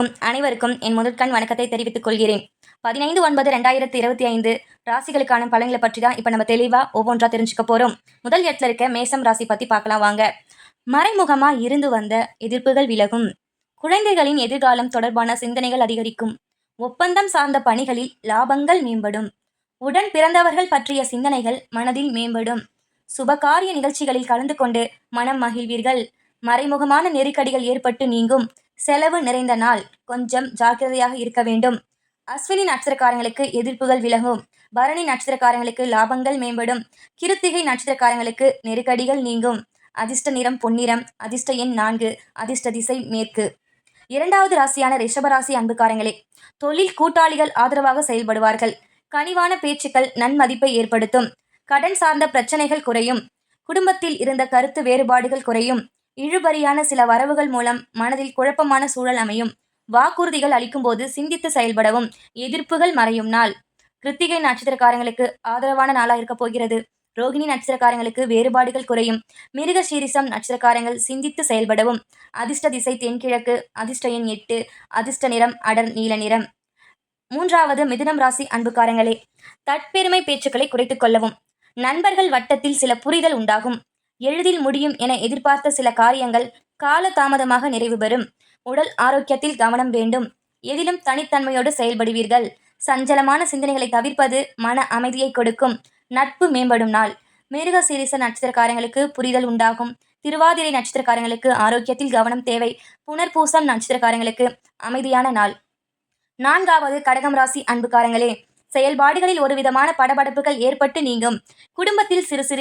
அனைவருக்கும் என் முதற்கண் வணக்கத்தை தெரிவித்துக் கொள்கிறேன். 15/9/2025 ராசிகளுக்கான பலன்களை பற்றி தான் இப்ப நம்ம தெளிவா ஒவ்வொன்றா தெரிஞ்சுக்க போறோம். முதல் இடத்துல இருக்க மேசம் ராசி பத்தி பார்க்கலாம் வாங்க. மறைமுகமா இருந்து வந்த எதிர்ப்புகள் விலகும். குழந்தைகளின் எதிர்காலம் தொடர்பான சிந்தனைகள் அதிகரிக்கும். ஒப்பந்தம் சார்ந்த பணிகளில் லாபங்கள் மேம்படும். உடன் பிறந்தவர்கள் பற்றிய சிந்தனைகள் மனதில் மேம்படும். சுபகாரிய நிகழ்ச்சிகளில் கலந்து கொண்டு மனம் மகிழ்வீர்கள். மறைமுகமான நெருக்கடிகள் ஏற்பட்டு நீங்கும். செலவு நிறைந்த நாள், கொஞ்சம் ஜாக்கிரதையாக இருக்க வேண்டும். அஸ்வினி நட்சத்திரக்காரங்களுக்கு எதிர்ப்புகள் விலகும். பரணி நட்சத்திரக்காரங்களுக்கு லாபங்கள் மேம்படும். கிருத்திகை நட்சத்திரக்காரங்களுக்கு நெருக்கடிகள் நீங்கும். அதிர்ஷ்ட நிறம் பொன்னிறம். அதிர்ஷ்ட எண் 4. அதிர்ஷ்ட திசை மேற்கு. இரண்டாவது ராசியான ரிஷபராசி அன்புக்காரங்களே, தொழில் கூட்டாளிகள் ஆதரவாக செயல்படுவார்கள். கனிவான பேச்சுக்கள் நன்மதிப்பை ஏற்படுத்தும். கடன் சார்ந்த பிரச்சனைகள் குறையும். குடும்பத்தில் இருந்த கருத்து வேறுபாடுகள் குறையும். இழுபறியான சில வரவுகள் மூலம் மனதில் குழப்பமான சூழல் அமையும். வாக்குறுதிகள் அளிக்கும் போது சிந்தித்து செயல்படவும். எதிர்ப்புகள் மறையும் நாள். கிருத்திகை நட்சத்திரக்காரங்களுக்கு ஆதரவான நாளா இருக்க போகிறது. ரோகிணி நட்சத்திரக்காரங்களுக்கு வேறுபாடுகள் குறையும். மிருக சீரிசம் நட்சத்திரக்காரங்கள் சிந்தித்து செயல்படவும். அதிர்ஷ்ட திசை தென்கிழக்கு. அதிர்ஷ்ட எண் 8. அதிர்ஷ்ட நிறம் அடர் நீல நிறம். மூன்றாவது மிதுனம் ராசி அன்புக்காரங்களே, தற்பெருமை பேச்சுக்களை குறைத்துக் கொள்ளவும். நண்பர்கள் வட்டத்தில் சில புரிதல் உண்டாகும். எளிதில் முடியும் என எதிர்பார்த்த சில காரியங்கள் கால தாமதமாக நிறைவு பெறும். உடல் ஆரோக்கியத்தில் கவனம் வேண்டும். எதிலும் தனித்தன்மையோடு செயல்படுவீர்கள். சஞ்சலமான சிந்தனைகளை தவிர்ப்பது மன அமைதியை கொடுக்கும். நட்பு மேம்படும் நாள். மிருக சீரிச நட்சத்திரக்காரங்களுக்கு புரிதல் உண்டாகும். திருவாதிரை நட்சத்திரக்காரங்களுக்கு ஆரோக்கியத்தில் கவனம் தேவை. புனர்பூசம் நட்சத்திரக்காரங்களுக்கு அமைதியான நாள். நான்காவது கடகம் ராசி அன்புக்காரங்களே, செயல்பாடுகளில் ஒரு விதமான படபடப்புகள் ஏற்பட்டு நீங்கும். குடும்பத்தில் சிறு சிறு